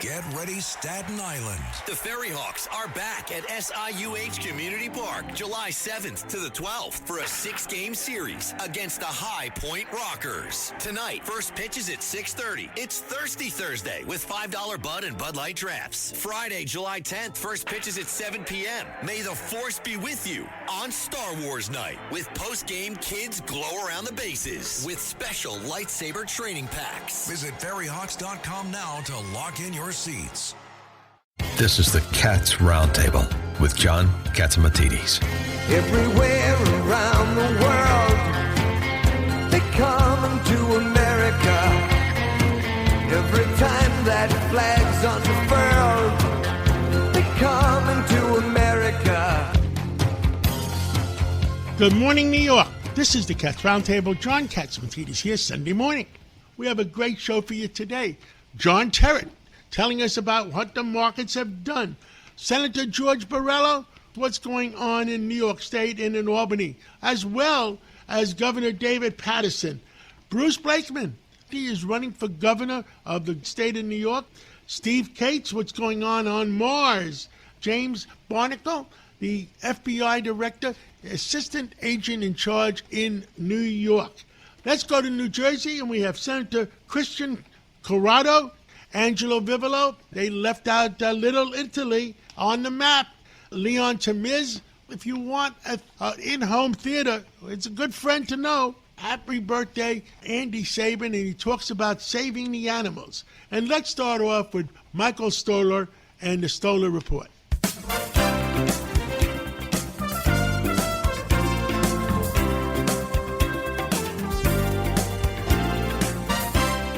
Get ready, Staten Island. The Ferry Hawks are back at SIUH Community Park July 7th to the 12th for a 6-game series against the High Point Rockers. Tonight, first pitch is at 6:30. It's Thirsty Thursday with $5 Bud and Bud Light drafts. Friday, July 10th, first pitch is at 7 p.m. May the Force be with you on Star Wars Night with post-game kids glow around the bases with special lightsaber training packs. Visit ferryhawks.com now to lock in your seats. This is the Cats Roundtable with John Catsimatidis. Everywhere around the world, they come to America. Every time that flag's unfurled, they come to America. Good morning, New York. This is the Cats Roundtable. John Catsimatidis here Sunday morning. We have a great show for you today. John Terrett telling us about what the markets have done. Senator George Borrello, what's going on in New York State and in Albany, as well as Governor David Paterson. Bruce Blakeman, he is running for governor of the state of New York. Steve Cates, what's going on Mars. James Barnacle, the FBI director, assistant agent in charge in New York. Let's go to New Jersey, and we have Senator Christian Corrado, Angelo Vivolo. They left out Little Italy on the map. Leon Tamiz, if you want an in-home theater, it's a good friend to know. Happy birthday, Andy Sabin, and he talks about saving the animals. And let's start off with Michael Stoller and the Stoller Report.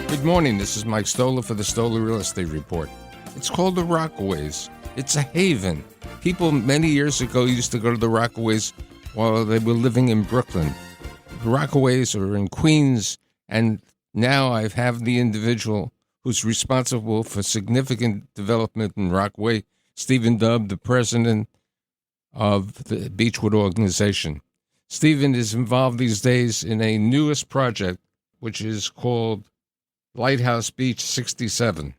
Good morning, this is Mike Stoller for the Stoller Real Estate Report. It's called the Rockaways. It's a haven. People many years ago used to go to the Rockaways while they were living in Brooklyn. The Rockaways are in Queens, and now I have the individual who's responsible for significant development in Rockaway, Stephen Dubb, the president of the Beechwood organization. Stephen is involved these days in a newest project, which is called Lighthouse Beach 67.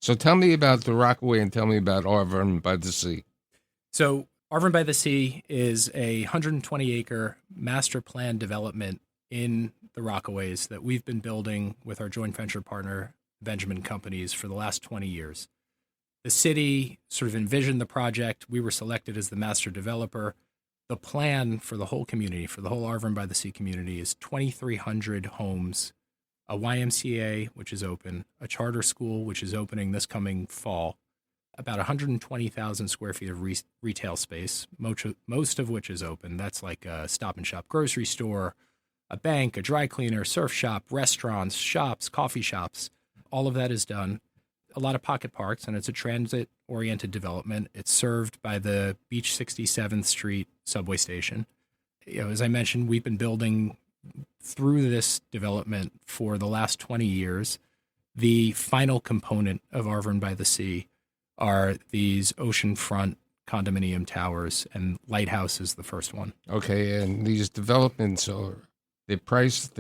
So tell me about the Rockaway and tell me about Arvin by the Sea. So Arvin by the Sea is a 120-acre master plan development in the Rockaways that we've been building with our joint venture partner, Benjamin Companies, for the last 20 years. The city sort of envisioned the project. We were selected as the master developer. The plan for the whole community, for the whole Arvin by the Sea community, is 2,300 homes, a YMCA, which is open, a charter school, which is opening this coming fall, about 120,000 square feet of retail space, most of which is open. That's like a Stop and Shop grocery store, a bank, a dry cleaner, surf shop, restaurants, shops, coffee shops. All of that is done. A lot of pocket parks, and it's a transit-oriented development. It's served by the Beach 67th Street subway station. As I mentioned, we've been building through this development for the last 20 years. The final component of Arvin by the Sea are these oceanfront condominium towers, and Lighthouse is the first one. Okay, and these developments are, they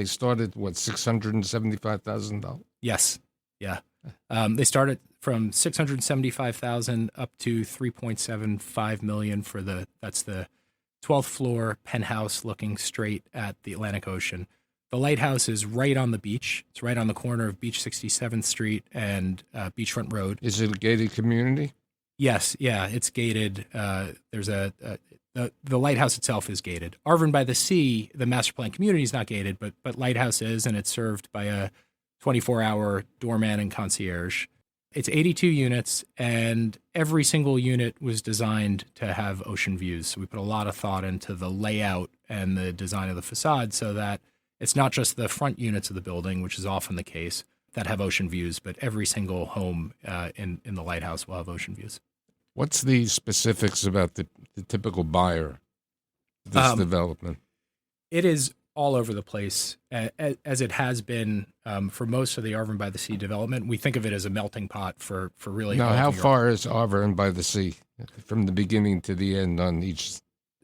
started, what, $675,000? Yes, yeah. They started from $675,000 up to $3.75 million that's the 12th floor penthouse looking straight at the Atlantic Ocean. The Lighthouse is right on the beach. It's right on the corner of Beach 67th Street and Beachfront Road. Is it a gated community? Yes, yeah, it's gated. There's the Lighthouse itself is gated. Arvin by the Sea, the master plan community is not gated, but Lighthouse is, and it's served by a 24-hour doorman and concierge. It's 82 units, and every single unit was designed to have ocean views. So we put a lot of thought into the layout and the design of the facade so that it's not just the front units of the building, which is often the case, that have ocean views, but every single home in the Lighthouse will have ocean views. What's the specifics about the typical buyer of this development? It is all over the place, as it has been for most of the Arvin by the Sea development. We think of it as a melting pot for really. Now, how far is Arvin by the Sea from the beginning to the end on each?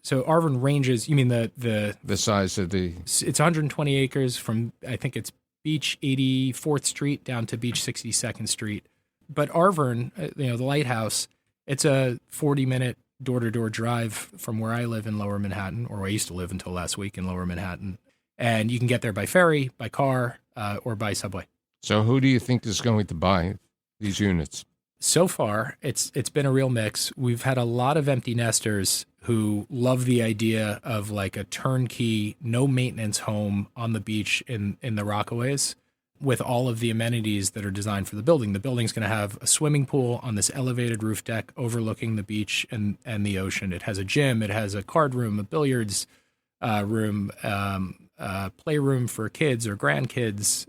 So Arvin ranges. You mean the size of the? It's 120 acres from, I think it's Beach 84th Street down to Beach 62nd Street. But Arvern, the lighthouse, it's a 40-minute door-to-door drive from where I live in Lower Manhattan, or I used to live until last week in Lower Manhattan. And you can get there by ferry, by car, or by subway. So who do you think is going to buy these units? So far, it's been a real mix. We've had a lot of empty nesters who love the idea of like a turnkey, no maintenance home on the beach in the Rockaways with all of the amenities that are designed for the building. The building's going to have a swimming pool on this elevated roof deck overlooking the beach and the ocean. It has a gym. It has a card room, a billiards room, playroom for kids or grandkids.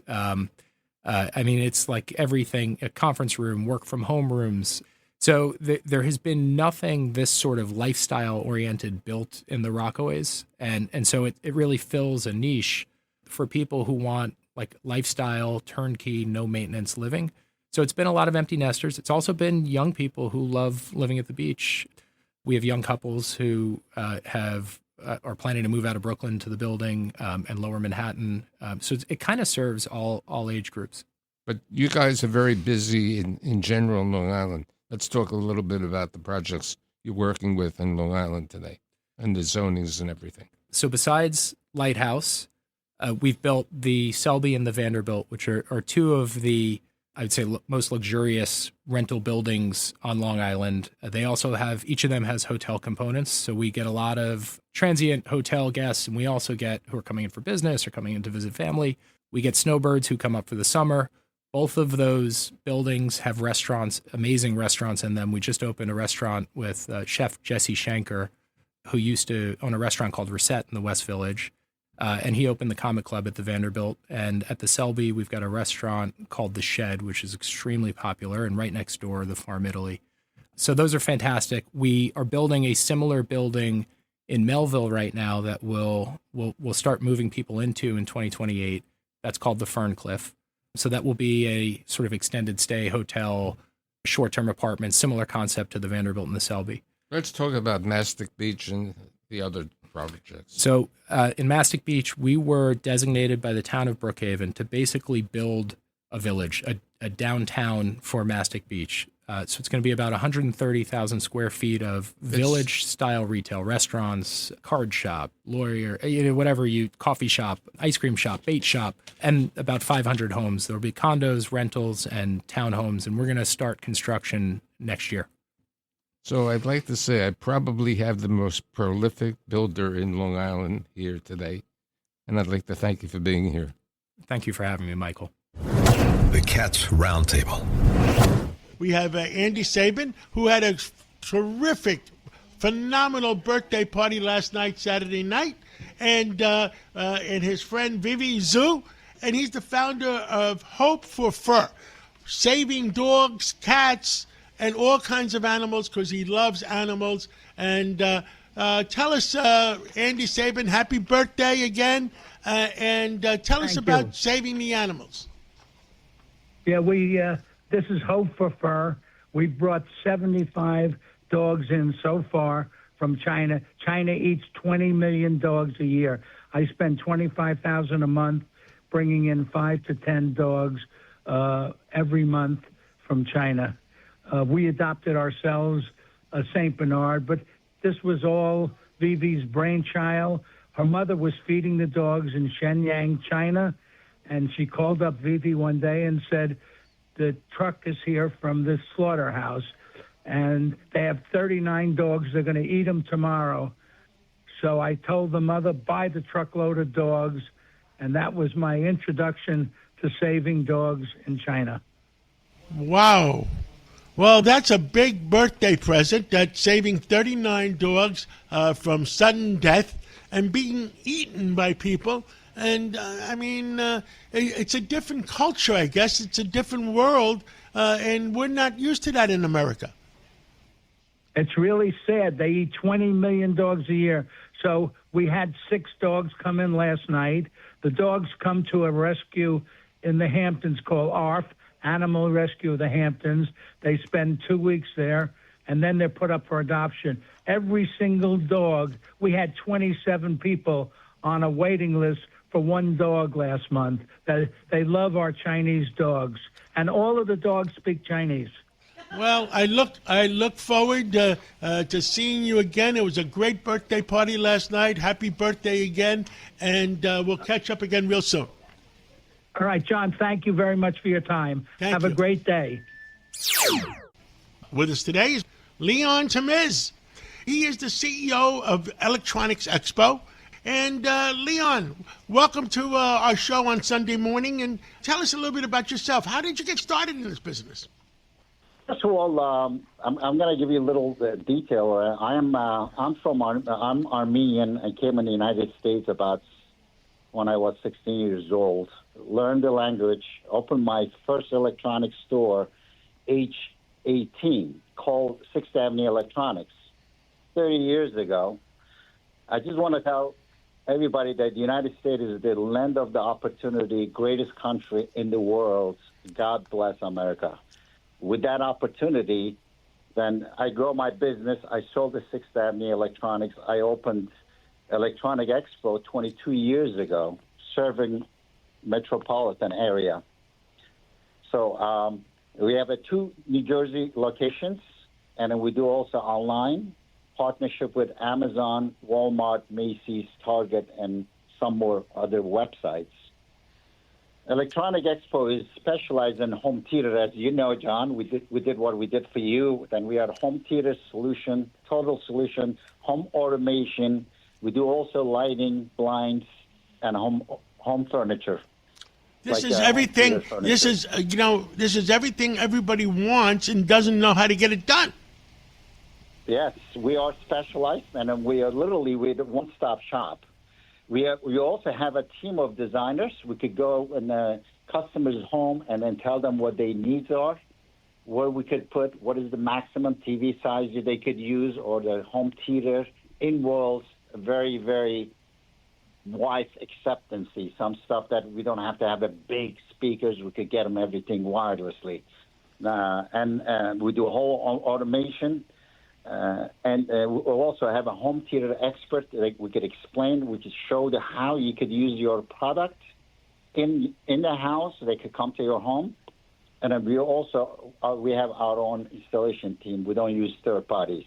It's like everything, a conference room, work from home rooms. So there has been nothing this sort of lifestyle oriented built in the Rockaways. And so it really fills a niche for people who want like lifestyle, turnkey, no maintenance living. So it's been a lot of empty nesters. It's also been young people who love living at the beach. We have young couples who are planning to move out of Brooklyn to the building and Lower Manhattan. So it kind of serves all age groups. But you guys are very busy in general in Long Island. Let's talk a little bit about the projects you're working with in Long Island today and the zonings and everything. So besides Lighthouse, we've built the Selby and the Vanderbilt, which are two of the, I would say, most luxurious rental buildings on Long Island. They also have, each of them has hotel components. So we get a lot of transient hotel guests, and we also get who are coming in for business or coming in to visit family. We get snowbirds who come up for the summer. Both of those buildings have restaurants, amazing restaurants in them. We just opened a restaurant with Chef Jesse Shanker, who used to own a restaurant called Reset in the West Village. And he opened the Comic Club at the Vanderbilt. And at the Selby, we've got a restaurant called The Shed, which is extremely popular, and right next door, the Farm Italy. So those are fantastic. We are building a similar building in Melville right now that we'll start moving people into in 2028. That's called the Ferncliff. So that will be a sort of extended stay hotel, short-term apartment, similar concept to the Vanderbilt and the Selby. Let's talk about Mastic Beach and the other projects. So in Mastic Beach, we were designated by the town of Brookhaven to basically build a village, a downtown for Mastic Beach. So it's going to be about 130,000 square feet of village-style retail, restaurants, card shop, lawyer, coffee shop, ice cream shop, bait shop, and about 500 homes. There will be condos, rentals, and townhomes, and we're going to start construction next year. So I'd like to say I probably have the most prolific builder in Long Island here today, and I'd like to thank you for being here. Thank you for having me, Michael. The Cats Roundtable. We have Andy Sabin, who had a terrific, phenomenal birthday party last night, Saturday night, and his friend Vivi Zhu, and he's the founder of Hope for Fur, saving dogs, cats, and all kinds of animals because he loves animals. And tell us, Andy Sabin, happy birthday again, and tell us about saving the animals. Yeah, this is Hope for Fur. We've brought 75 dogs in so far from China. China eats 20 million dogs a year. I spend $25,000 a month bringing in 5 to 10 dogs every month from China. We adopted ourselves a St. Bernard, but this was all Vivi's brainchild. Her mother was feeding the dogs in Shenyang, China, and she called up Vivi one day and said, the truck is here from this slaughterhouse, and they have 39 dogs. They're going to eat them tomorrow. So I told the mother, buy the truckload of dogs, and that was my introduction to saving dogs in China. Wow. Well, that's a big birthday present, that saving 39 dogs from sudden death and being eaten by people. And, it's a different culture, I guess. It's a different world, and we're not used to that in America. It's really sad. They eat 20 million dogs a year. So we had 6 dogs come in last night. The dogs come to a rescue in the Hamptons called ARF, Animal Rescue of the Hamptons. They spend 2 weeks there, and then they're put up for adoption. Every single dog, we had 27 people on a waiting list for one dog last month. They love our Chinese dogs, and all of the dogs speak Chinese. Well, I look forward to seeing you again. It was a great birthday party last night. Happy birthday again, and we'll catch up again real soon. All right, John, thank you very much for your time. Have a great day. With us today is Leon Tamiz. He is the CEO of Electronics Expo. And Leon, welcome to our show on Sunday morning. And tell us a little bit about yourself. How did you get started in this business? First of all, I'm going to give you a little detail. I'm Armenian. I came in the United States about when I was 16 years old. Learned the language. Opened my first electronics store, age 18, called Sixth Avenue Electronics, 30 years ago. I just want to tell everybody that the United States is the land of the opportunity, greatest country in the world. God bless America. With that opportunity, then I grow my business. I sold the Sixth Avenue Electronics. I opened Electronic Expo 22 years ago, serving metropolitan area. So we have 2 New Jersey locations, and then we do also online partnership with Amazon, Walmart, Macy's, Target, and some more other websites. Electronic Expo is specialized in home theater, as you know, John. We did what we did for you. Then we had home theater solution, total solution, home automation. We do also lighting, blinds, and home furniture. This is everything. This is this is everything everybody wants and doesn't know how to get it done. Yes, we are specialized, and we're a one-stop shop. We also have a team of designers. We could go in the customer's home and then tell them what their needs are, where we could put, what is the maximum TV size they could use, or the home theater, in-walls, very, very wide acceptancy. Some stuff that we don't have to have a big speakers. We could get them everything wirelessly. And we do a whole automation. And we'll also have a home theater expert that we could explain, we could show how you could use your product in the house. They could come to your home. And then we also we have our own installation team. We don't use third parties.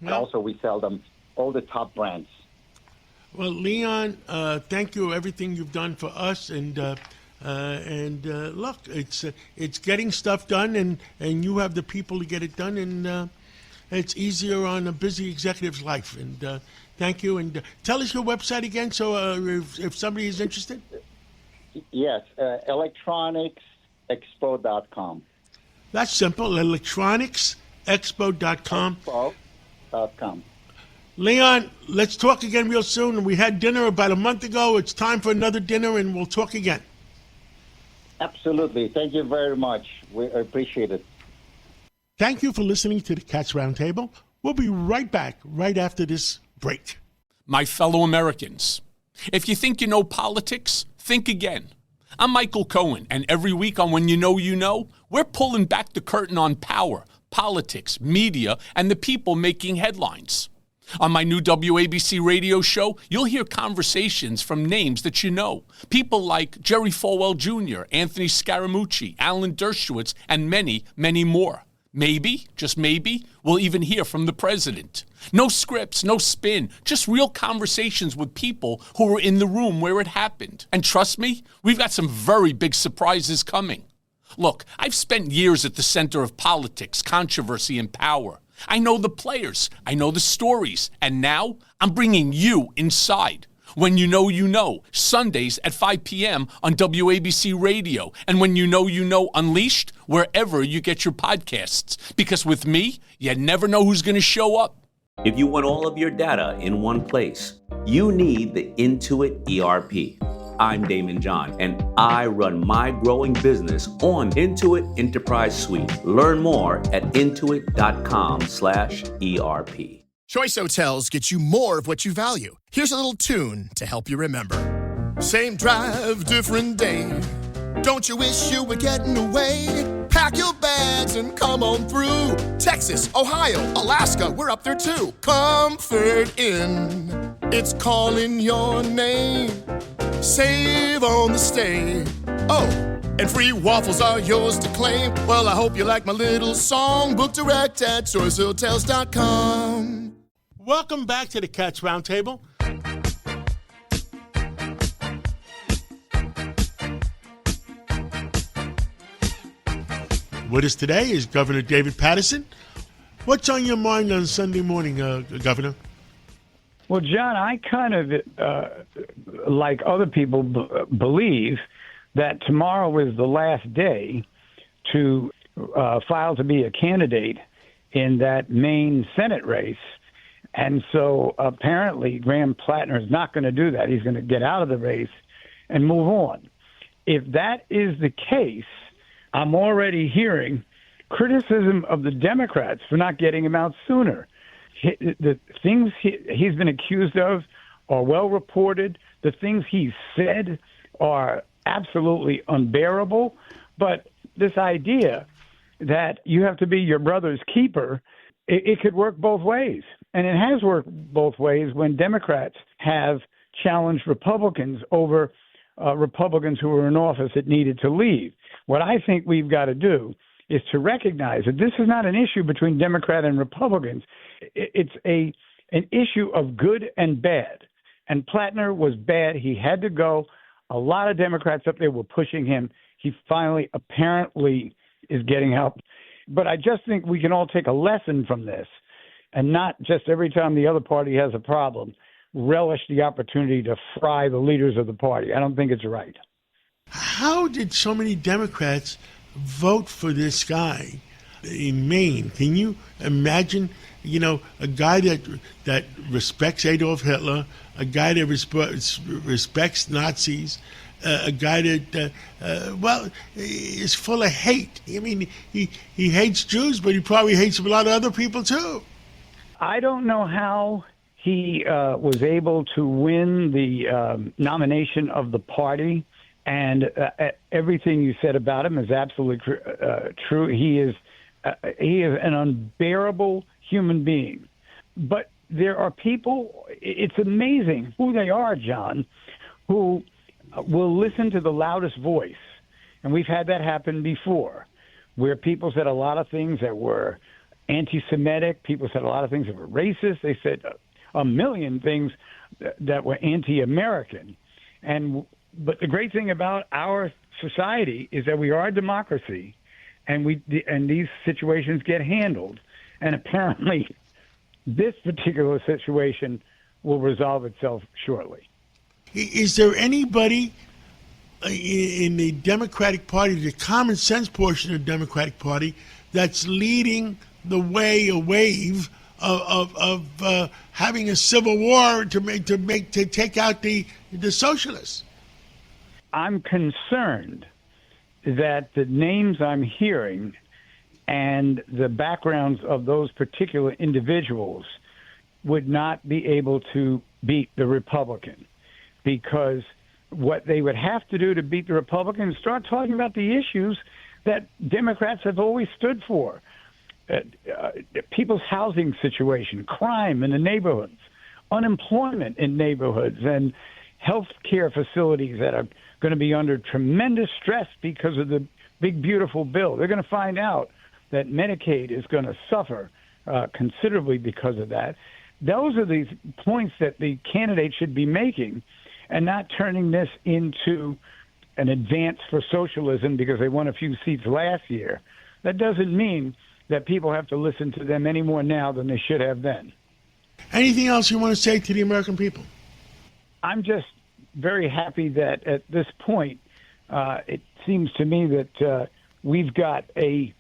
And also we sell them all the top brands. Well, Leon, thank you for everything you've done for us. And look, it's getting stuff done, and you have the people to get it done, and it's easier on a busy executive's life. And thank you. And tell us your website again, so if somebody is interested. Yes, electronicsexpo.com. That's simple, electronicsexpo.com. Expo.com. Leon, let's talk again real soon. We had dinner about a month ago. It's time for another dinner, and we'll talk again. Absolutely. Thank you very much. We appreciate it. Thank you for listening to the Cats Roundtable. We'll be right back right after this break. My fellow Americans, if you think you know politics, think again. I'm Michael Cohen, and every week on When You Know, we're pulling back the curtain on power, politics, media, and the people making headlines. On my new WABC radio show, you'll hear conversations from names that you know. People like Jerry Falwell Jr., Anthony Scaramucci, Alan Dershowitz, and many, many more. Maybe, just maybe, we'll even hear from the president. No scripts, no spin, just real conversations with people who were in the room where it happened. And trust me, we've got some very big surprises coming. Look, I've spent years at the center of politics, controversy, and power. I know the players, I know the stories, and now I'm bringing you inside. When You Know, Sundays at 5 p.m. on WABC Radio. And When You Know Unleashed, wherever you get your podcasts. Because with me, you never know who's going to show up. If you want all of your data in one place, you need the Intuit ERP. I'm Damon John, and I run my growing business on Intuit Enterprise Suite. Learn more at intuit.com/ERP. Choice Hotels get you more of what you value. Here's a little tune to help you remember. Same drive, different day. Don't you wish you were getting away? Pack your bags and come on through. Texas, Ohio, Alaska, we're up there too. Comfort Inn, it's calling your name. Save on the stay. Oh, and free waffles are yours to claim. Well, I hope you like my little song. Book direct at choicehotels.com. Welcome back to the Cats Roundtable. With us today is Governor David Paterson. What's on your mind on Sunday morning, Governor? Well, John, I kind of, like other people, believe that tomorrow is the last day to file to be a candidate in that Maine Senate race. And so apparently Graham Plattner is not going to do that. He's going to get out of the race and move on. If that is the case, I'm already hearing criticism of the Democrats for not getting him out sooner. The things he's been accused of are well reported. The things he's said are absolutely unbearable. But this idea that you have to be your brother's keeper, it could work both ways. And it has worked both ways when Democrats have challenged Republicans over Republicans who were in office that needed to leave. What I think we've got to do is to recognize that this is not an issue between Democrat and Republicans. It's an issue of good and bad. And Plattner was bad. He had to go. A lot of Democrats up there were pushing him. He finally apparently is getting help. But I just think we can all take a lesson from this and not just every time the other party has a problem, relish the opportunity to fry the leaders of the party. I don't think it's right. How did so many Democrats vote for this guy in Maine? Can you imagine, a guy that respects Adolf Hitler, a guy that respects Nazis, a guy that, is full of hate. I mean, he hates Jews, but he probably hates a lot of other people too. I don't know how he was able to win the nomination of the party. And everything you said about him is absolutely true. He is an unbearable human being. But there are people, it's amazing who they are, John, who will listen to the loudest voice. And we've had that happen before, where people said a lot of things that were anti-Semitic. People said a lot of things that were racist. They said a million things that were anti-American. But the great thing about our society is that we are a democracy, and these situations get handled. And apparently, this particular situation will resolve itself shortly. Is there anybody in the Democratic Party, the common sense portion of the Democratic Party, that's leading the wave of having a civil war to take out the socialists? I'm concerned that the names I'm hearing and the backgrounds of those particular individuals would not be able to beat the Republican, because what they would have to do to beat the Republican is start talking about the issues that Democrats have always stood for. People's housing situation, crime in the neighborhoods, unemployment in neighborhoods, and health care facilities that are going to be under tremendous stress because of the big, beautiful bill. They're going to find out that Medicaid is going to suffer considerably because of that. Those are these points that the candidate should be making, and not turning this into an advance for socialism because they won a few seats last year. That doesn't mean that people have to listen to them any more now than they should have then. Anything else you want to say to the American people? I'm just very happy that at this point, it seems to me that we've got a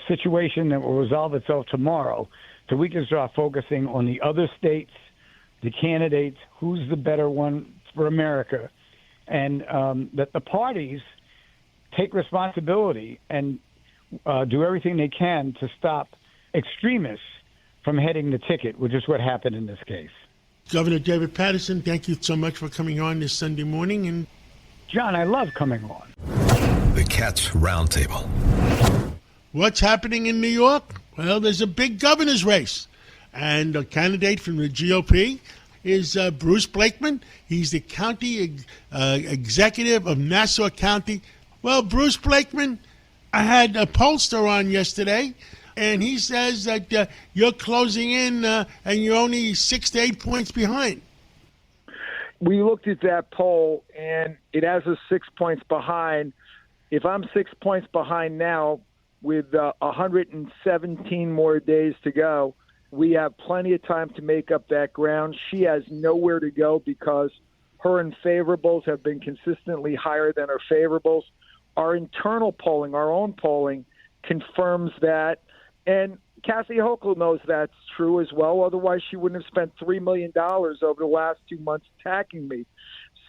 situation that will resolve itself tomorrow, so we can start focusing on the other states, the candidates, who's the better one for America, and that the parties take responsibility and do everything they can to stop extremists from heading the ticket, which is what happened in this case. Governor David Paterson, thank you so much for coming on this Sunday morning. And John, I love coming on. The Cats Roundtable. What's happening in New York? Well, there's a big governor's race, and a candidate from the GOP is Bruce Blakeman. He's the county executive of Nassau County. Well, Bruce Blakeman, I had a pollster on yesterday, and he says that you're closing in and you're only 6 to 8 points behind. We looked at that poll, and it has us 6 points behind. If I'm 6 points behind now, with 117 more days to go, we have plenty of time to make up that ground. She has nowhere to go because her unfavorables have been consistently higher than her favorables. Our internal polling, our own polling, confirms that. And Kathy Hochul knows that's true as well. Otherwise, she wouldn't have spent $3 million over the last 2 months attacking me.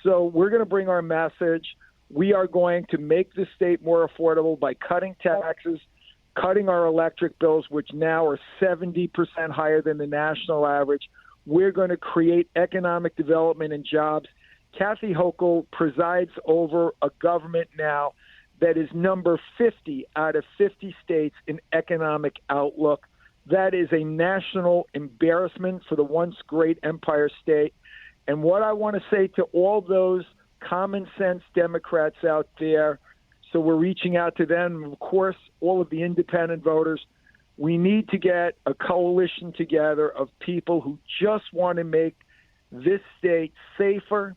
So we're going to bring our message. We are going to make the state more affordable by cutting taxes, cutting our electric bills, which now are 70% higher than the national average. We're going to create economic development and jobs. Kathy Hochul presides over a government now that is number 50 out of 50 states in economic outlook. That is a national embarrassment for the once great Empire State. And what I want to say to all those common sense Democrats out there, so we're reaching out to them, of course, all of the independent voters, we need to get a coalition together of people who just want to make this state safer,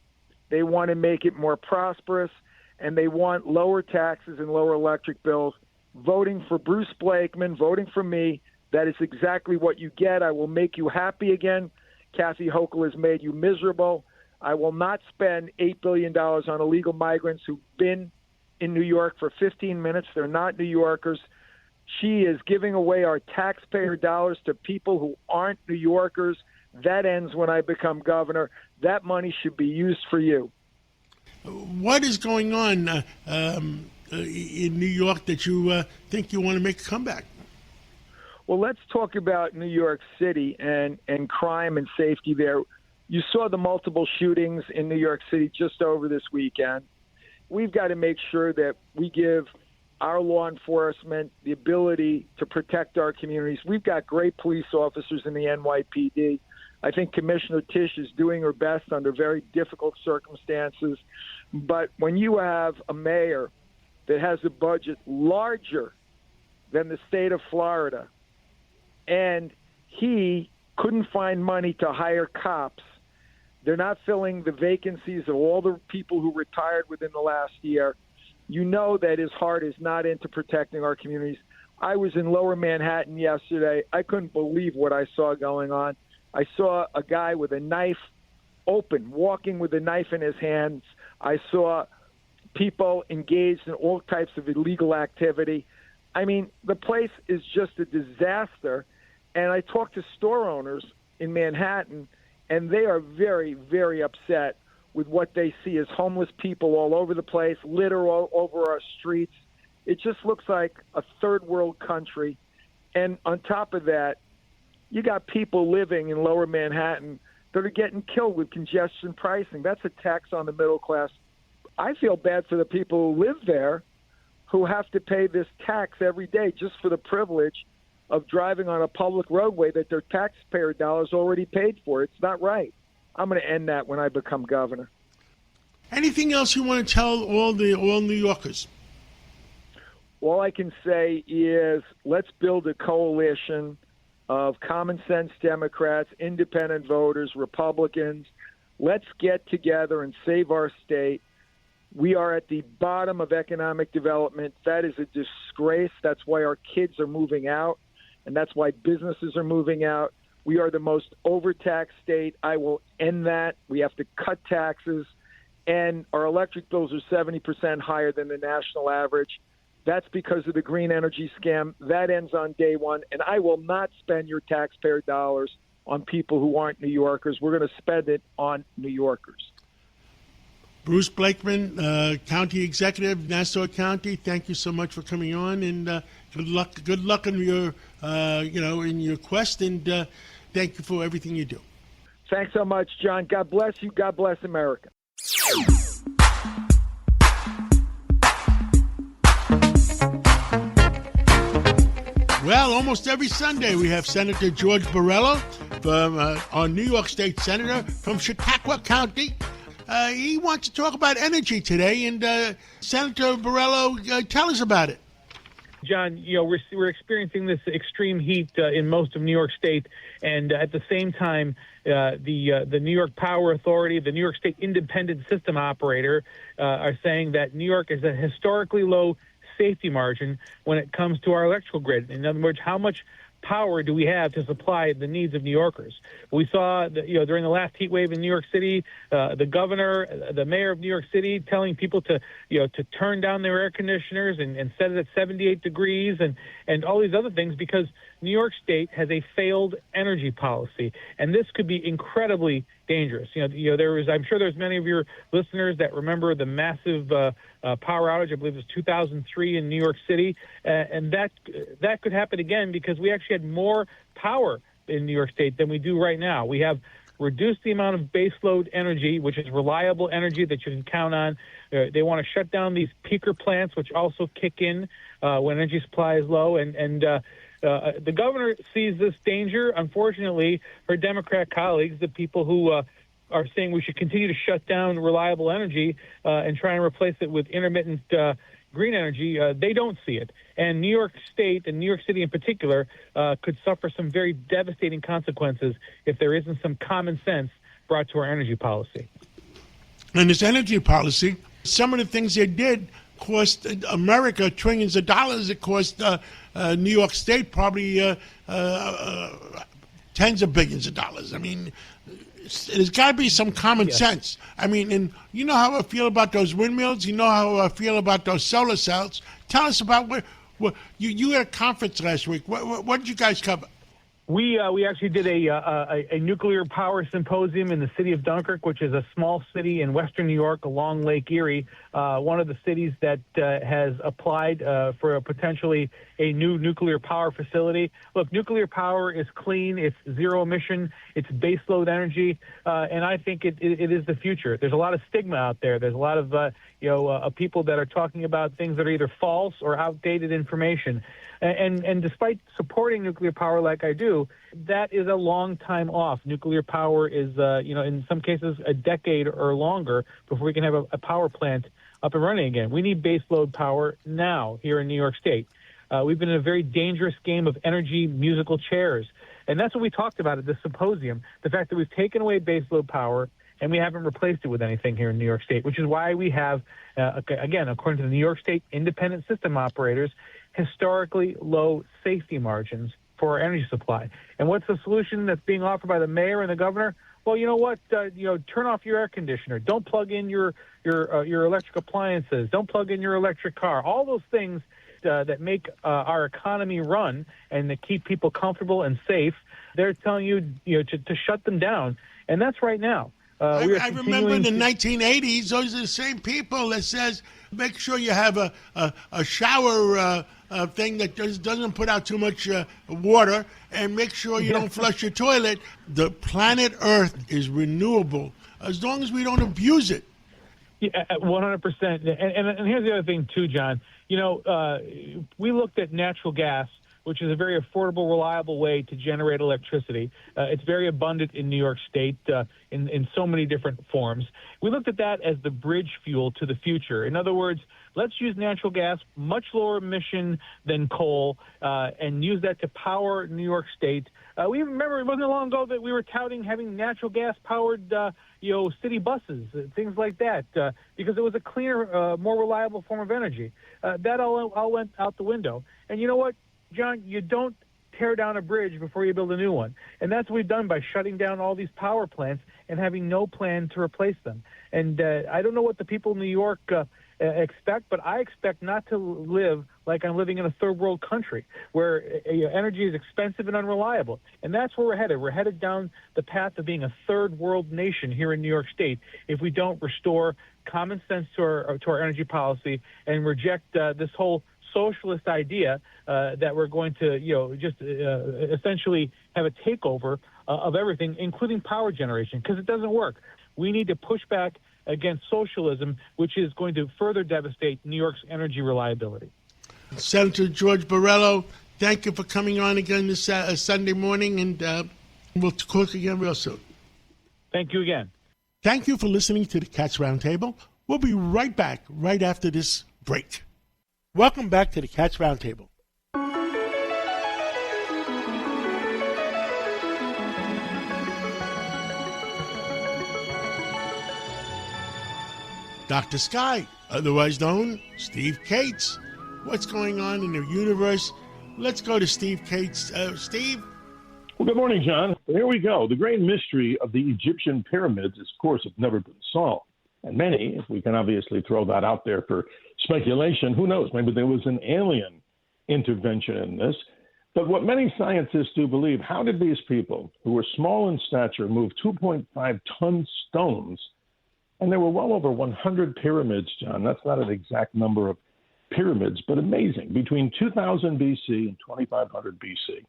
they want to make it more prosperous, and they want lower taxes and lower electric bills. Voting for Bruce Blakeman, voting for me, that is exactly what you get. I will make you happy again. Kathy Hochul has made you miserable. I will not spend $8 billion on illegal migrants who've been in New York for 15 minutes. They're not New Yorkers. She is giving away our taxpayer dollars to people who aren't New Yorkers. That ends when I become governor. That money should be used for you. What is going on in New York that you think you want to make a comeback? Well, let's talk about New York City and crime and safety there. You saw the multiple shootings in New York City just over this weekend. We've got to make sure that we give our law enforcement the ability to protect our communities. We've got great police officers in the NYPD. I think Commissioner Tisch is doing her best under very difficult circumstances. But when you have a mayor that has a budget larger than the state of Florida, and he couldn't find money to hire cops, they're not filling the vacancies of all the people who retired within the last year, you know that his heart is not into protecting our communities. I was in Lower Manhattan yesterday. I couldn't believe what I saw going on. I saw a guy with a knife open, walking with a knife in his hands. I saw people engaged in all types of illegal activity. I mean, the place is just a disaster. And I talked to store owners in Manhattan, and they are very, very upset with what they see as homeless people all over the place, litter all over our streets. It just looks like a third world country. And on top of that, you got people living in Lower Manhattan that are getting killed with congestion pricing. That's a tax on the middle class. I feel bad for the people who live there who have to pay this tax every day just for the privilege of driving on a public roadway that their taxpayer dollars already paid for. It's not right. I'm going to end that when I become governor. Anything else you want to tell all New Yorkers? All I can say is let's build a coalition of common sense Democrats, independent voters, Republicans. Let's get together and save our state. We are at the bottom of economic development. That is a disgrace. That's why our kids are moving out, and that's why businesses are moving out. We are the most overtaxed state. I will end that. We have to cut taxes, and our electric bills are 70% higher than the national average. That's because of the green energy scam. That ends on day one, and I will not spend your taxpayer dollars on people who aren't New Yorkers. We're going to spend it on New Yorkers. Bruce Blakeman, County Executive, Nassau County. Thank you so much for coming on, and good luck. Good luck in your, in your quest, and thank you for everything you do. Thanks so much, John. God bless you. God bless America. Well, almost every Sunday we have Senator George Borrello from our New York State Senator from Chautauqua County. He wants to talk about energy today, and Senator Borrello, tell us about it. John, we're experiencing this extreme heat in most of New York State, and at the same time, the New York Power Authority, the New York State Independent System Operator, are saying that New York is a historically low safety margin when it comes to our electrical grid. In other words, how much power do we have to supply the needs of New Yorkers? We saw that, during the last heat wave in New York City, the governor, the mayor of New York City telling people to turn down their air conditioners and set it at 78 degrees and all these other things, because New York State has a failed energy policy, and this could be incredibly dangerous. I'm sure there's many of your listeners that remember the massive power outage. I believe it was 2003 in New York City, and that could happen again because we actually had more power in New York State than we do right now. We have reduced the amount of baseload energy, which is reliable energy that you can count on. They want to shut down these peaker plants, which also kick in when energy supply is low, and the governor sees this danger. Unfortunately, her Democrat colleagues, the people who are saying we should continue to shut down reliable energy and try and replace it with intermittent green energy, they don't see it. And New York State and New York City in particular could suffer some very devastating consequences if there isn't some common sense brought to our energy policy. And this energy policy, some of the things they did cost America trillions of dollars. It cost New York State probably tens of billions of dollars. I mean, there's got to be some common sense. I mean, and you know how I feel about those windmills. You know how I feel about those solar cells. Tell us about what you had a conference last week. What did you guys cover? We actually did a nuclear power symposium in the city of Dunkirk, which is a small city in western New York along Lake Erie, one of the cities that has applied for potentially a new nuclear power facility. Look, nuclear power is clean, it's zero emission, it's baseload energy, and I think it is the future. There's a lot of stigma out there. There's a lot of people that are talking about things that are either false or outdated information. And despite supporting nuclear power like I do, that is a long time off. Nuclear power is, in some cases, a decade or longer before we can have a power plant up and running again. We need baseload power now here in New York State. We've been in a very dangerous game of energy musical chairs. And that's what we talked about at this symposium, the fact that we've taken away baseload power and we haven't replaced it with anything here in New York State, which is why we have, again, according to the New York State Independent System Operators, historically low safety margins for our energy supply. And what's the solution that's being offered by the mayor and the governor? Well, you know what? Turn off your air conditioner. Don't plug in your electric appliances. Don't plug in your electric car. All those things that make our economy run and that keep people comfortable and safe, they're telling you, to shut them down. And that's right now. I remember in the 1980s, those are the same people that says, make sure you have a shower thing that doesn't put out too much water, and make sure you don't flush your toilet. The planet Earth is renewable as long as we don't abuse it. Yeah, 100%. And here's the other thing, too, John. We looked at natural gas, which is a very affordable, reliable way to generate electricity. It's very abundant in New York State in so many different forms. We looked at that as the bridge fuel to the future. In other words, let's use natural gas, much lower emission than coal, and use that to power New York State. We remember it wasn't long ago that we were touting having natural gas-powered city buses, things like that, because it was a cleaner, more reliable form of energy. That all went out the window. And you know what, John, you don't tear down a bridge before you build a new one. And that's what we've done by shutting down all these power plants and having no plan to replace them. And I don't know what the people in New York expect, but I expect not to live like I'm living in a third world country where energy is expensive and unreliable. And that's where we're headed. We're headed down the path of being a third world nation here in New York State if we don't restore common sense to our energy policy and reject this whole socialist idea that we're going to, essentially have a takeover of everything, including power generation, because it doesn't work. We need to push back against socialism, which is going to further devastate New York's energy reliability. Senator George Borrello, thank you for coming on again this Sunday morning, and We'll talk again real soon. Thank you again. Thank you for listening to the Cats Roundtable. We'll be right back right after this break. Welcome back to the Cats Roundtable. Dr. Sky, otherwise known Steve Cates. What's going on in the universe? Let's go to Steve Cates. Steve? Well, good morning, John. Here we go. The great mystery of the Egyptian pyramids, of course, have never been solved. And many, if we can obviously throw that out there for speculation, who knows? Maybe there was an alien intervention in this. But what many scientists do believe, how did these people, who were small in stature, move 2.5-ton stones? And there were well over 100 pyramids, John. That's not an exact number of pyramids, but amazing, between 2000 BC and 2500 BC.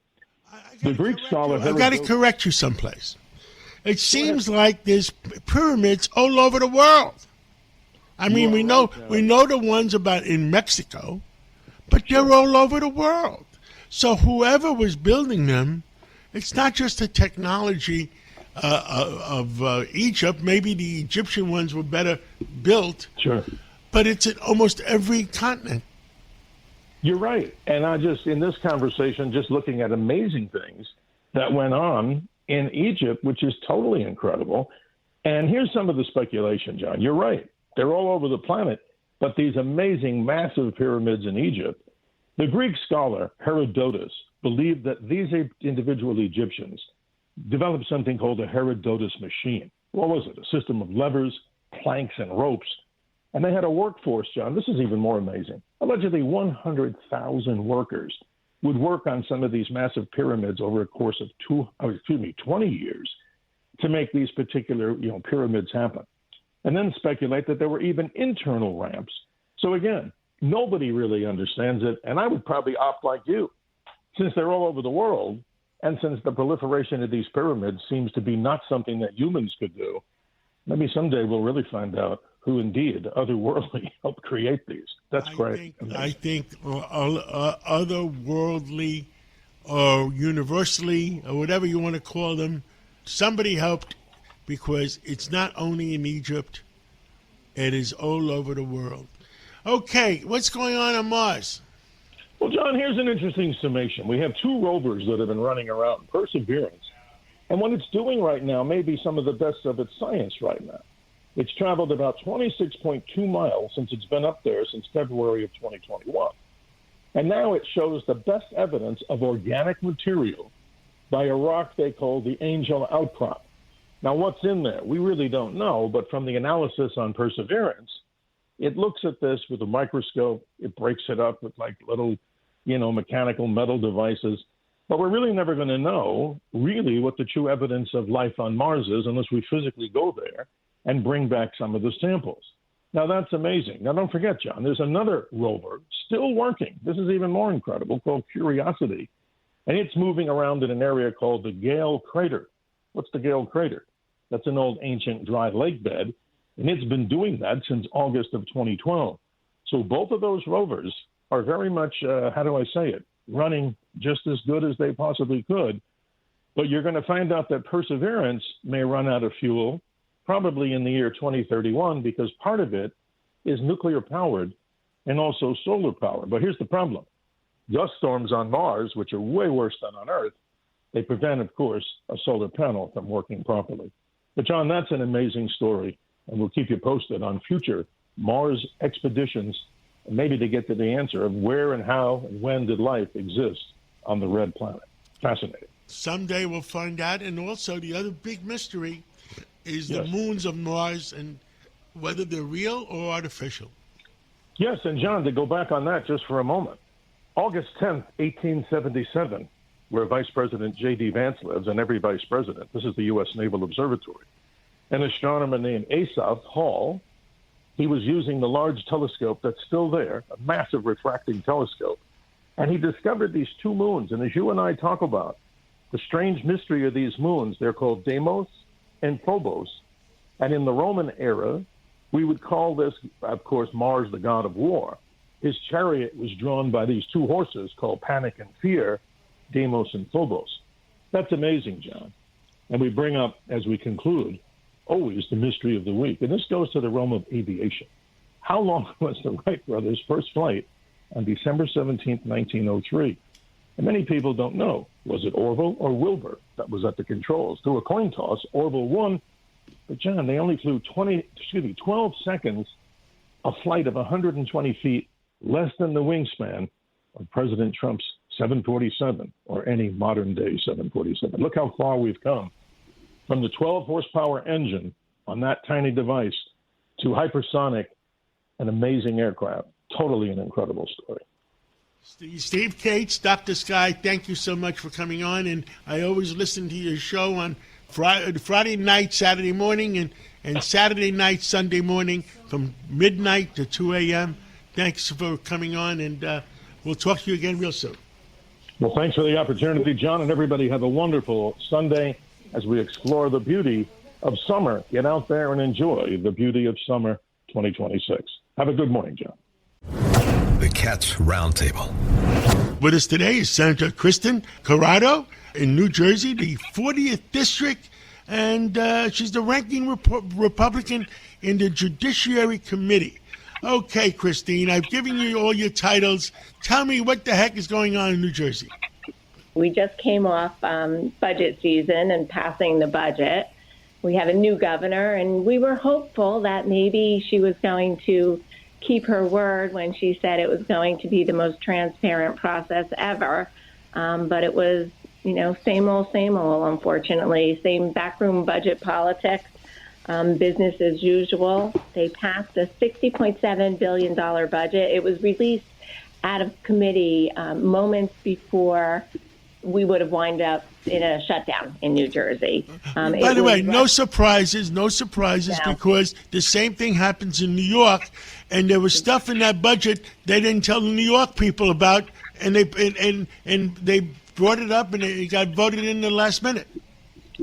The Greek scholar... I've got to correct you someplace. It seems like there's pyramids all over the world. I mean, we know the ones about in Mexico, but they're all over the world. So whoever was building them, it's not just the technology of Egypt. Maybe the Egyptian ones were better built. Sure. But it's at almost every continent. You're right. And I just, in this conversation, just looking at amazing things that went on in Egypt, which is totally incredible. And here's some of the speculation, John. You're right. They're all over the planet. But these amazing, massive pyramids in Egypt, the Greek scholar Herodotus believed that these individual Egyptians developed something called a Herodotus machine. What was it? A system of levers, planks, and ropes. And they had a workforce, John. This is even more amazing. Allegedly 100,000 workers would work on some of these massive pyramids over a course of 20 years to make these particular pyramids happen. And then speculate that there were even internal ramps. So again, nobody really understands it. And I would probably opt like you. Since they're all over the world, and since the proliferation of these pyramids seems to be not something that humans could do, maybe someday we'll really find out who indeed otherworldly helped create these. That's great. I think otherworldly or universally or whatever you want to call them, somebody helped, because it's not only in Egypt, it is all over the world. Okay, what's going on Mars? Well, John, here's an interesting summation. We have two rovers that have been running around, Perseverance, and what it's doing right now may be some of the best of its science right now. It's traveled about 26.2 miles since it's been up there since February of 2021. And now it shows the best evidence of organic material by a rock they call the Angel Outcrop. Now, what's in there? We really don't know, but from the analysis on Perseverance, it looks at this with a microscope. It breaks it up with like little, mechanical metal devices. But we're really never going to know really what the true evidence of life on Mars is unless we physically go there and bring back some of the samples. Now, that's amazing. Now, don't forget, John, there's another rover still working. This is even more incredible, called Curiosity. And it's moving around in an area called the Gale Crater. What's the Gale Crater? That's an old ancient dry lake bed. And it's been doing that since August of 2012. So both of those rovers are very much, running just as good as they possibly could. But you're going to find out that Perseverance may run out of fuel probably in the year 2031, because part of it is nuclear powered and also solar powered. But here's the problem. Dust storms on Mars, which are way worse than on Earth, they prevent, of course, a solar panel from working properly. But, John, that's an amazing story, and we'll keep you posted on future Mars expeditions, and maybe to get to the answer of where and how and when did life exist on the red planet. Fascinating. Someday we'll find out. And also the other big mystery is the moons of Mars and whether they're real or artificial. Yes, and John, to go back on that just for a moment, August 10th, 1877, where Vice President J.D. Vance lives, and every vice president, this is the U.S. Naval Observatory, an astronomer named Asaph Hall, he was using the large telescope that's still there, a massive refracting telescope, and he discovered these two moons. And as you and I talk about the strange mystery of these moons, they're called Deimos and Phobos. And in the Roman era, we would call this, of course, Mars, the god of war. His chariot was drawn by these two horses called Panic and Fear, Deimos and Phobos. That's amazing, John. And we bring up, as we conclude, always the mystery of the week. And this goes to the realm of aviation. How long was the Wright brothers' first flight on December 17th, 1903? And many people don't know. Was it Orville or Wilbur that was at the controls? Through a coin toss, Orville won. But, John, they only flew 12 seconds, a flight of 120 feet, less than the wingspan of President Trump's 747 or any modern-day 747. Look how far we've come. From the 12-horsepower engine on that tiny device to hypersonic, an amazing aircraft. Totally an incredible story. Steve Cates, Dr. Sky, thank you so much for coming on. And I always listen to your show on Friday night, Saturday morning, and Saturday night, Sunday morning from midnight to 2 a.m. Thanks for coming on, and we'll talk to you again real soon. Well, thanks for the opportunity, John, and everybody have a wonderful Sunday as we explore the beauty of summer. Get out there and enjoy the beauty of summer 2026. Have a good morning, John. The Cats Roundtable. With us today is Senator Kristen Corrado in New Jersey, the 40th District, and she's the ranking Republican in the Judiciary Committee. Okay, Christine, I've given you all your titles. Tell me what the heck is going on in New Jersey. We just came off budget season and passing the budget. We have a new governor, and we were hopeful that maybe she was going to keep her word when she said it was going to be the most transparent process ever. But it was, same old, unfortunately. Same backroom budget politics, business as usual. They passed a $60.7 billion budget. It was released out of committee moments before we would have wound up in a shutdown in New Jersey. By the way, no surprises, because the same thing happens in New York, and there was stuff in that budget they didn't tell the New York people about, and they brought it up, and it got voted in the last minute.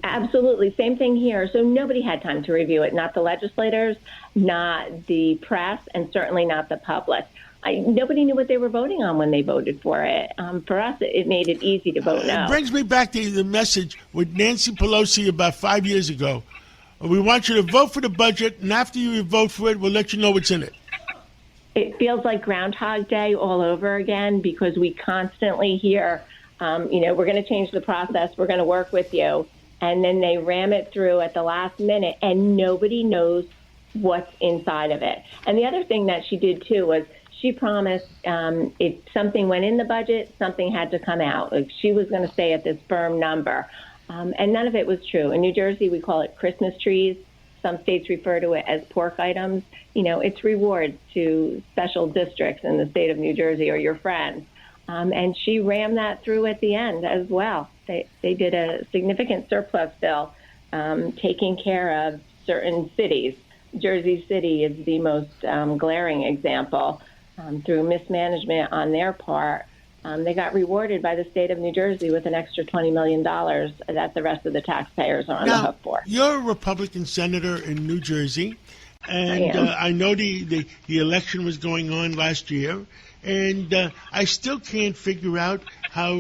Absolutely. Same thing here. So nobody had time to review it, not the legislators, not the press, and certainly not the public. Nobody knew what they were voting on when they voted for it. For us, it made it easy to vote no. It brings me back to the message with Nancy Pelosi about 5 years ago. We want you to vote for the budget, and after you vote for it, we'll let you know what's in it. It feels like Groundhog Day all over again, because we constantly hear, we're going to change the process, we're going to work with you, and then they ram it through at the last minute, and nobody knows what's inside of it. And the other thing that she did, too, was she promised if something went in the budget, something had to come out. Like, she was going to stay at this firm number. And none of it was true. In New Jersey, we call it Christmas trees. Some states refer to it as pork items. It's rewards to special districts in the state of New Jersey or your friends. And she rammed that through at the end as well. They did a significant surplus bill taking care of certain cities. Jersey City is the most glaring example. Through mismanagement on their part, they got rewarded by the state of New Jersey with an extra $20 million that the rest of the taxpayers are on the hook for. You're a Republican senator in New Jersey, and I know the election was going on last year, and I still can't figure out how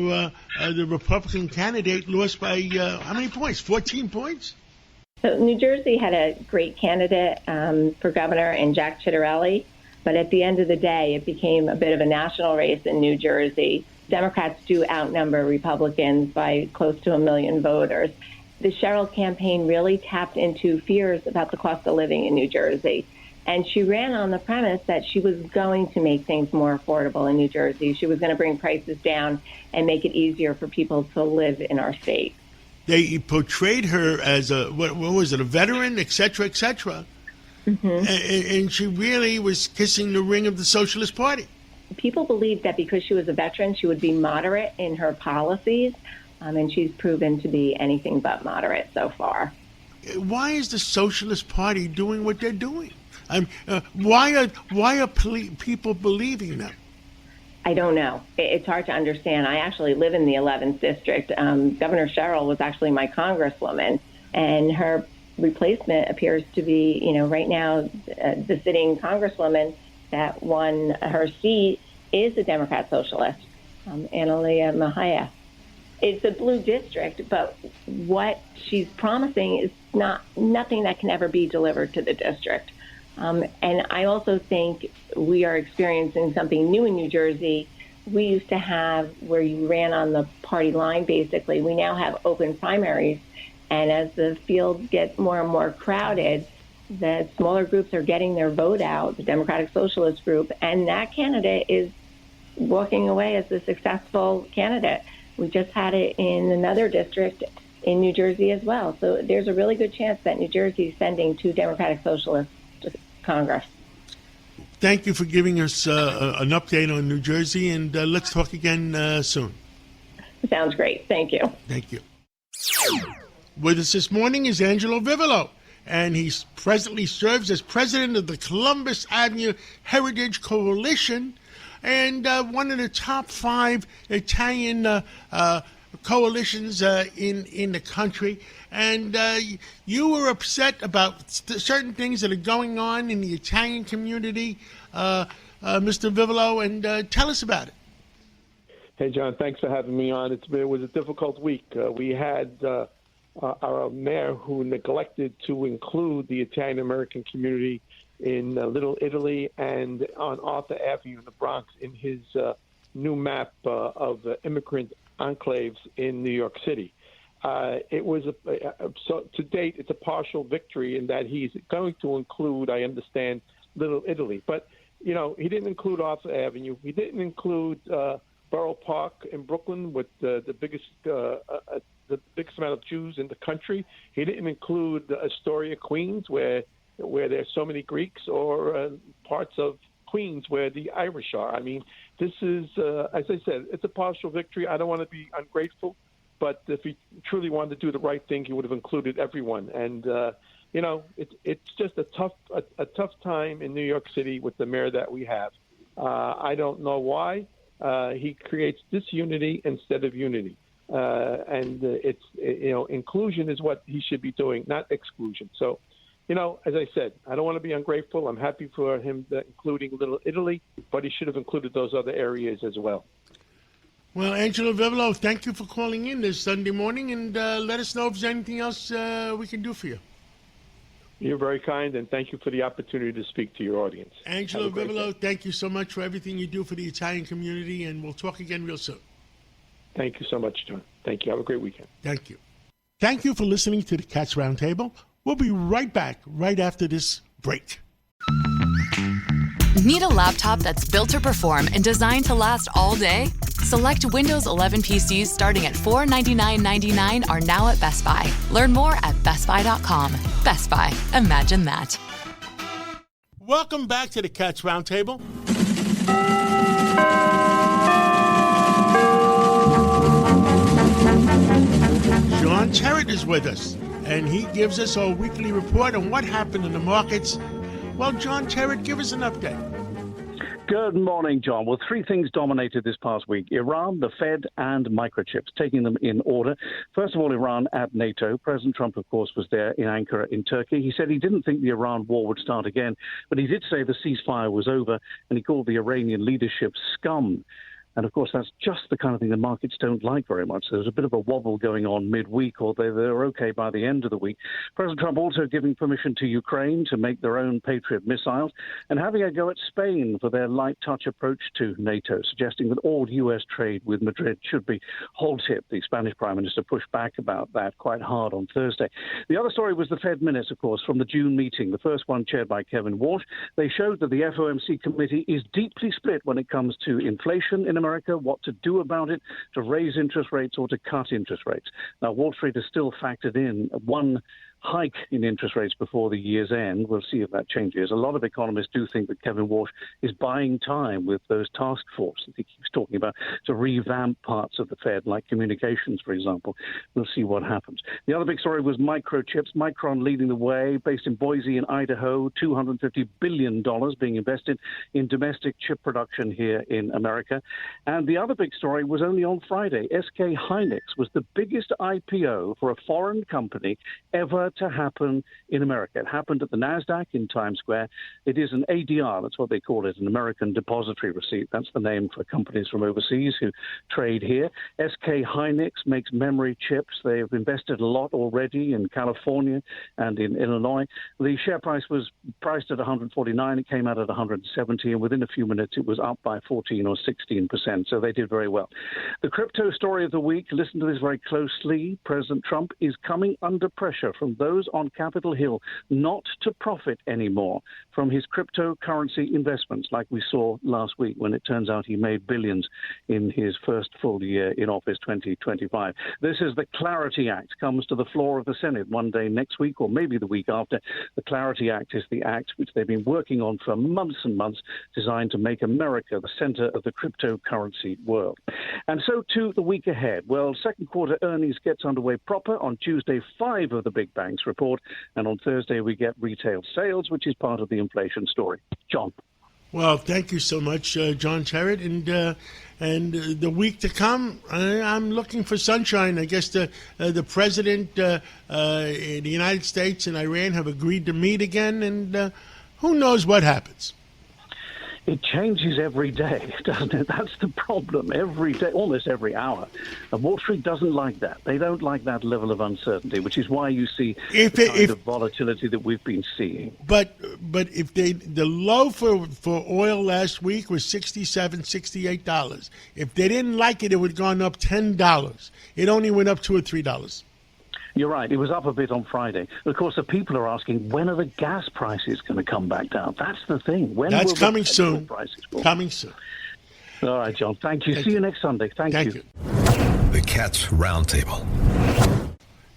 the Republican candidate lost by how many points? 14 points? So New Jersey had a great candidate for governor in Jack Ciattarelli. But at the end of the day, it became a bit of a national race in New Jersey. Democrats do outnumber Republicans by close to 1 million voters. The Sherrill campaign really tapped into fears about the cost of living in New Jersey. And she ran on the premise that she was going to make things more affordable in New Jersey. She was going to bring prices down and make it easier for people to live in our state. They portrayed her as a veteran, et cetera, et cetera. Mm-hmm. And she really was kissing the ring of the Socialist Party. People believed that because she was a veteran, she would be moderate in her policies, and she's proven to be anything but moderate so far. Why is the Socialist Party doing what they're doing? Why are people believing them? I don't know. It's hard to understand. I actually live in the 11th District. Governor Sherrill was actually my congresswoman, and her replacement appears to be, right now, the sitting congresswoman that won her seat is a Democrat socialist, Analia Mahia. it's a blue district, but what she's promising is nothing that can ever be delivered to the district. And I also think we are experiencing something new in New Jersey. We used to have where you ran on the party line, basically. We now have open primaries. And as the field gets more and more crowded, the smaller groups are getting their vote out, the Democratic Socialist group, and that candidate is walking away as the successful candidate. We just had it in another district in New Jersey as well. So there's a really good chance that New Jersey is sending 2 Democratic Socialists to Congress. Thank you for giving us an update on New Jersey, and let's talk again soon. Sounds great. Thank you. Thank you. With us this morning is Angelo Vivolo, and he presently serves as president of the Columbus Avenue Heritage Coalition, and one of the top 5 Italian coalitions in the country. And you were upset about certain things that are going on in the Italian community, Mr. Vivolo, and tell us about it. Hey, John, thanks for having me on. It was a difficult week. We had our mayor who neglected to include the Italian-American community in Little Italy and on Arthur Avenue in the Bronx in his new map of immigrant enclaves in New York City. It was so to date, it's a partial victory in that he's going to include, I understand, Little Italy, but he didn't include Arthur Avenue. He didn't include Borough Park in Brooklyn with the biggest amount of Jews in the country. He didn't include Astoria, Queens, where there's so many Greeks, or parts of Queens where the Irish are. I mean, this is, as I said, it's a partial victory. I don't want to be ungrateful, but if he truly wanted to do the right thing, he would have included everyone. And it's just a tough time in New York City with the mayor that we have. I don't know why he creates disunity instead of unity. And inclusion is what he should be doing, not exclusion. So, as I said, I don't want to be ungrateful. I'm happy for him including Little Italy, but he should have included those other areas as well. Well, Angelo Vivolo, thank you for calling in this Sunday morning, and let us know if there's anything else we can do for you. You're very kind, and thank you for the opportunity to speak to your audience. Angelo Vivolo, thank you so much for everything you do for the Italian community, and we'll talk again real soon. Thank you so much, John. Thank you. Have a great weekend. Thank you. Thank you for listening to the Cats Roundtable. We'll be right back right after this break. Need a laptop that's built to perform and designed to last all day? Select Windows 11 PCs starting at $499.99 are now at Best Buy. Learn more at bestbuy.com. Best Buy. Imagine that. Welcome back to the Cats Roundtable. John Terrett is with us, and he gives us a weekly report on what happened in the markets. Well, John Terrett, give us an update. Good morning, John. Well, 3 things dominated this past week: Iran, the Fed, and microchips, taking them in order. First of all, Iran at NATO. President Trump, of course, was there in Ankara in Turkey. He said he didn't think the Iran war would start again, but he did say the ceasefire was over, and he called the Iranian leadership scum. And, of course, that's just the kind of thing the markets don't like very much. There's a bit of a wobble going on midweek, although they're okay by the end of the week. President Trump also giving permission to Ukraine to make their own Patriot missiles and having a go at Spain for their light-touch approach to NATO, suggesting that all U.S. trade with Madrid should be halted. The Spanish Prime Minister pushed back about that quite hard on Thursday. The other story was the Fed minutes, of course, from the June meeting, the first one chaired by Kevin Walsh. They showed that the FOMC committee is deeply split when it comes to inflation in America, what to do about it, to raise interest rates or to cut interest rates. Now, Wall Street has still factored in one hike in interest rates before the year's end. We'll see if that changes. A lot of economists do think that Kevin Walsh is buying time with those task force that he keeps talking about to revamp parts of the Fed, like communications, for example. We'll see what happens. The other big story was microchips. Micron leading the way, based in Boise in Idaho, $250 billion being invested in domestic chip production here in America. And the other big story was only on Friday. SK Hynix was the biggest IPO for a foreign company ever never to happen in America. It happened at the NASDAQ in Times Square. It is an ADR, that's what they call it, an American Depository Receipt. That's the name for companies from overseas who trade here. SK Hynix makes memory chips. They have invested a lot already in California and in Illinois. The share price was priced at 149. It came out at 170, and within a few minutes it was up by 14 or 16%. So they did very well. The crypto story of the week, listen to this very closely. President Trump is coming under pressure from those on Capitol Hill not to profit anymore from his cryptocurrency investments, like we saw last week when it turns out he made billions in his first full year in office, 2025. This is the Clarity Act, comes to the floor of the Senate one day next week or maybe the week after. The Clarity Act is the act which they've been working on for months and months, designed to make America the center of the cryptocurrency world. And so to the week ahead. Well, second quarter earnings gets underway proper. On Tuesday, 5 of the big banks report. And on Thursday, we get retail sales, which is part of the inflation story. John. Well, thank you so much, John Terrett. And the week to come, I'm looking for sunshine. I guess the president in the United States and Iran have agreed to meet again, and who knows what happens. It changes every day, doesn't it? That's the problem. Every day, almost every hour. And Wall Street doesn't like that. They don't like that level of uncertainty, which is why you see the kind of volatility that we've been seeing. But if the low for oil last week was $67, $68. If they didn't like it, it would have gone up $10. It only went up $2 or $3. You're right. It was up a bit on Friday. Of course, the people are asking, when are the gas prices going to come back down? That's the thing. That's coming soon. Coming soon. All right, John. Thank you. See you next Sunday. Thank you. The Cats Roundtable.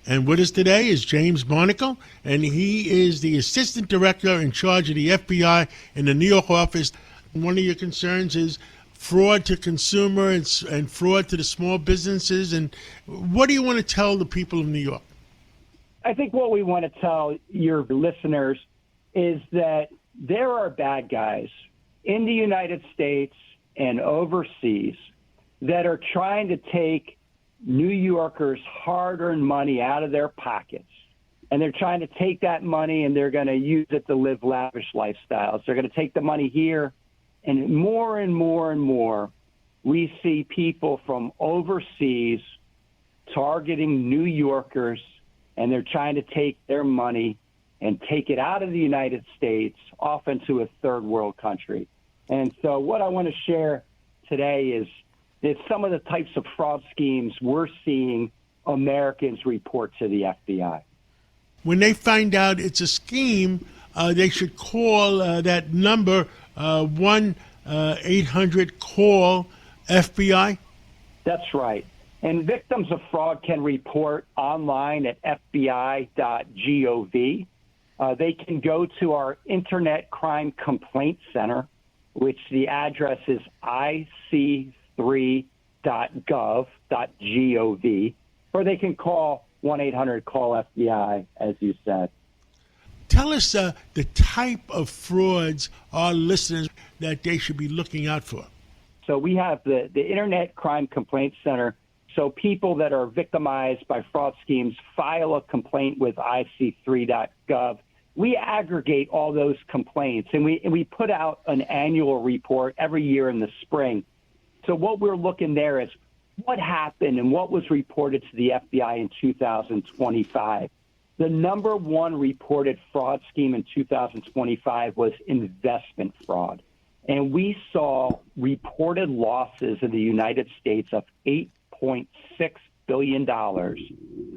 And with us today is James Barnacle, and he is the Assistant Director in charge of the FBI in the New York office. One of your concerns is fraud to consumer and fraud to the small businesses. And what do you want to tell the people of New York? I think what we want to tell your listeners is that there are bad guys in the United States and overseas that are trying to take New Yorkers' hard-earned money out of their pockets. And they're trying to take that money and they're going to use it to live lavish lifestyles. They're going to take the money here. And more, we see people from overseas targeting New Yorkers, and they're trying to take their money and take it out of the United States, often to a third world country. And so what I want to share today is some of the types of fraud schemes we're seeing Americans report to the FBI. When they find out it's a scheme, they should call that number, 1-800-CALL-FBI? That's right. And victims of fraud can report online at FBI.gov. They can go to our Internet Crime Complaint Center, which the address is ic3.gov.gov, or they can call 1-800-CALL-FBI, as you said. Tell us the type of frauds our listeners that they should be looking out for. So we have the Internet Crime Complaint Center. So people that are victimized by fraud schemes file a complaint with ic3.gov. We aggregate all those complaints, and we put out an annual report every year in the spring. So what we're looking there is what happened and what was reported to the FBI in 2025. The number one reported fraud scheme in 2025 was investment fraud. And we saw reported losses in the United States of $8.6 billion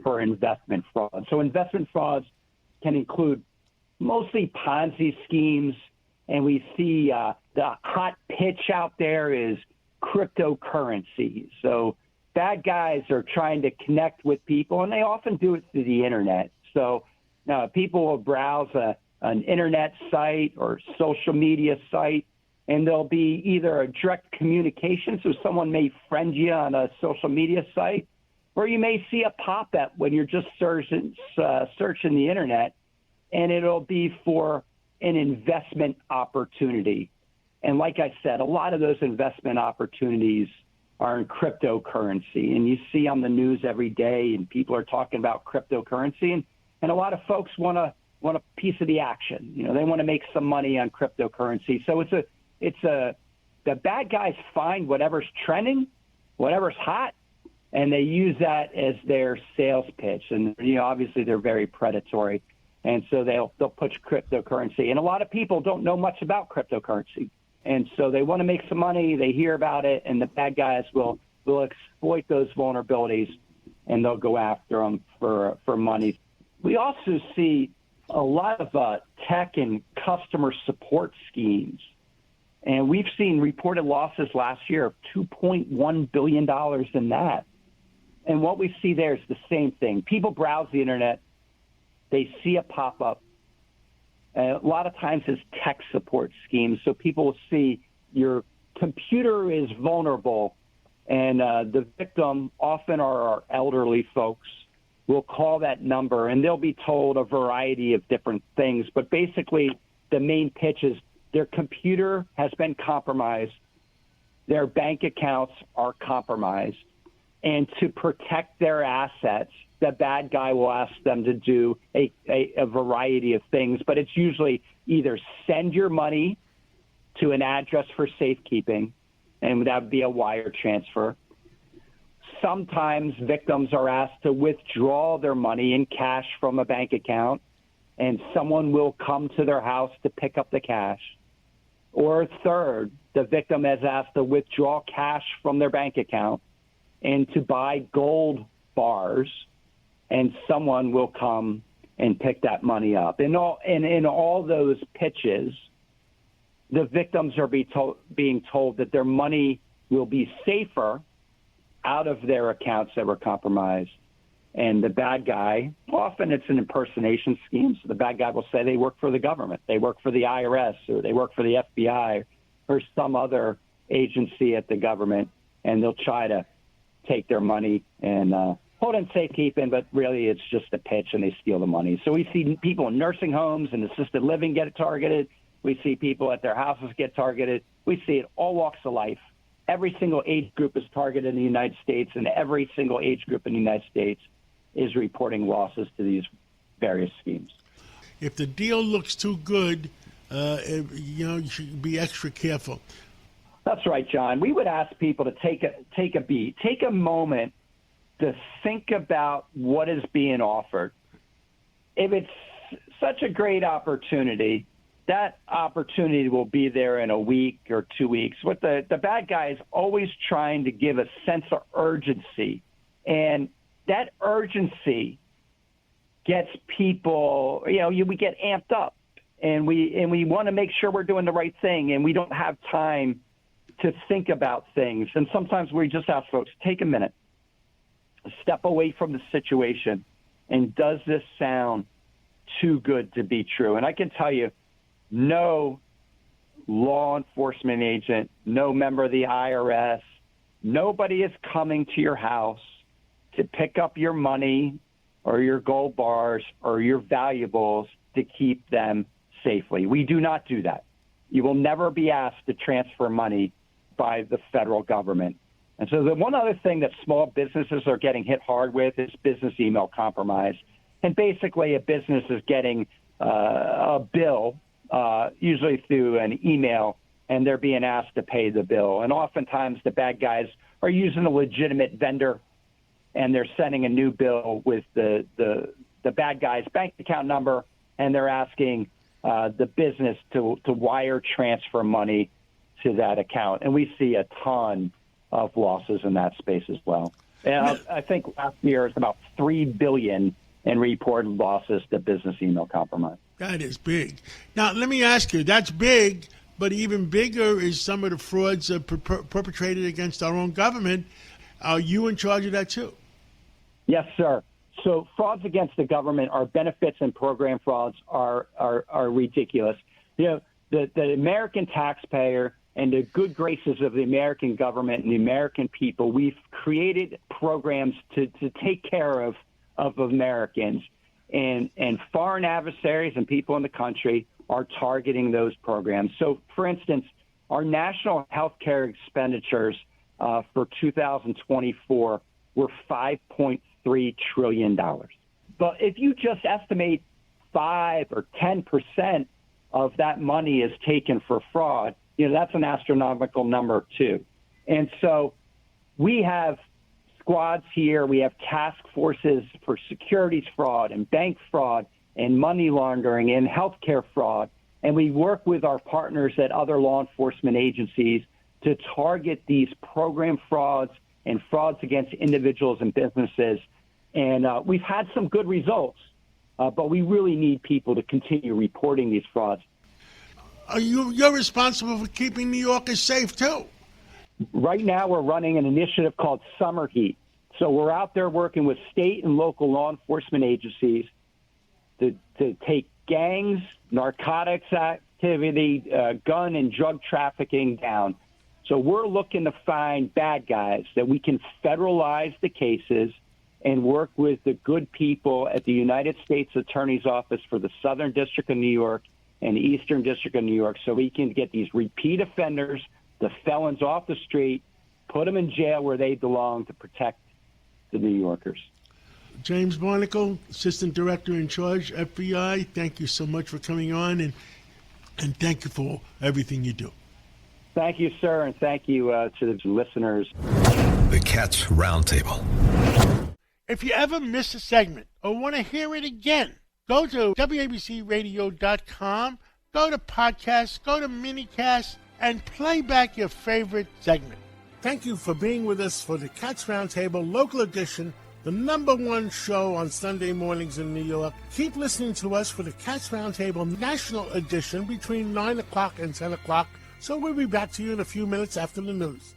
for investment fraud. So investment frauds can include mostly Ponzi schemes, and we see the hot pitch out there is cryptocurrency. So bad guys are trying to connect with people, and they often do it through the Internet. So people will browse an Internet site or social media site, and there'll be either a direct communication, so someone may friend you on a social media site, or you may see a pop-up when you're just searching the Internet, and it'll be for an investment opportunity. And like I said, a lot of those investment opportunities are in cryptocurrency. And you see on the news every day, and people are talking about cryptocurrency. and a lot of folks want a piece of the action. They want to make some money on cryptocurrency. So the bad guys find whatever's trending, whatever's hot, and they use that as their sales pitch. And obviously they're very predatory, and so they'll push cryptocurrency. And a lot of people don't know much about cryptocurrency, and so they want to make some money. They hear about it, and the bad guys will exploit those vulnerabilities, and they'll go after them for money. We also see a lot of tech and customer support schemes. And we've seen reported losses last year of $2.1 billion in that. And what we see there is the same thing. People browse the internet. They see a pop-up. A lot of times it's tech support schemes. So people will see your computer is vulnerable, and the victim often are our elderly folks. Will call that number, and they'll be told a variety of different things. But basically, the main pitch is their computer has been compromised, their bank accounts are compromised, and to protect their assets, the bad guy will ask them to do a variety of things. But it's usually either send your money to an address for safekeeping, and that would be a wire transfer. Sometimes victims are asked to withdraw their money in cash from a bank account, and someone will come to their house to pick up the cash. Or third, the victim is asked to withdraw cash from their bank account and to buy gold bars, and someone will come and pick that money up. In all those pitches, the victims are being told that their money will be safer out of their accounts that were compromised. And the bad guy, often it's an impersonation scheme, so the bad guy will say they work for the government, they work for the IRS, or they work for the FBI, or some other agency at the government, and they'll try to take their money and hold in safekeeping, but really it's just a pitch, and they steal the money. So we see people in nursing homes and assisted living get targeted. We see people at their houses get targeted. We see it all walks of life. Every single age group is targeted in the United States, and every single age group in the United States is reporting losses to these various schemes. If the deal looks too good, you should be extra careful. That's right, John. We would ask people to take a beat, take a moment to think about what is being offered. If it's such a great opportunity, that opportunity will be there in a week or 2 weeks. What the bad guy is always trying to give a sense of urgency, and that urgency gets people, we get amped up, and we want to make sure we're doing the right thing, and we don't have time to think about things. And sometimes we just ask folks, take a minute, step away from the situation, and does this sound too good to be true? And I can tell you, no law enforcement agent, no member of the IRS, nobody is coming to your house to pick up your money or your gold bars or your valuables to keep them safely. We do not do that. You will never be asked to transfer money by the federal government. And so the one other thing that small businesses are getting hit hard with is business email compromise. And basically a business is getting a bill, usually through an email, and they're being asked to pay the bill. And oftentimes the bad guys are using a legitimate vendor, and they're sending a new bill with the bad guy's bank account number, and they're asking the business to wire transfer money to that account. And we see a ton of losses in that space as well. And I think last year it's about $3 billion in reported losses to business email compromise. That is big. Now, let me ask you, that's big, but even bigger is some of the frauds perpetrated against our own government. Are you in charge of that too? Yes, sir. So frauds against the government, our benefits and program frauds are ridiculous. The American taxpayer and the good graces of the American government and the American people, we've created programs to take care of Americans. And foreign adversaries and people in the country are targeting those programs. So, for instance, our national health care expenditures for 2024 were $5.3 trillion. But if you just estimate 5 or 10% of that money is taken for fraud, that's an astronomical number too. And so we have squads here. We have task forces for securities fraud and bank fraud and money laundering and healthcare fraud. And we work with our partners at other law enforcement agencies to target these program frauds and frauds against individuals and businesses. And we've had some good results, but we really need people to continue reporting these frauds. You're responsible for keeping New Yorkers safe, too. Right now, we're running an initiative called Summer Heat. So we're out there working with state and local law enforcement agencies to take gangs, narcotics activity, gun and drug trafficking down. So we're looking to find bad guys that we can federalize the cases and work with the good people at the United States Attorney's Office for the Southern District of New York and Eastern District of New York so we can get these repeat offenders, the felons off the street, put them in jail where they belong to protect the New Yorkers. James Barnacle, Assistant Director in Charge, FBI, thank you so much for coming on, and thank you for everything you do. Thank you, sir, and thank you to the listeners. The Cats Roundtable. If you ever miss a segment or want to hear it again, go to WABCRadio.com, go to podcasts, go to minicast, and play back your favorite segment. Thank you for being with us for the Cats Roundtable Local Edition, the #1 show on Sunday mornings in New York. Keep listening to us for the Cats Roundtable National Edition between 9 o'clock and 10 o'clock. So we'll be back to you in a few minutes after the news.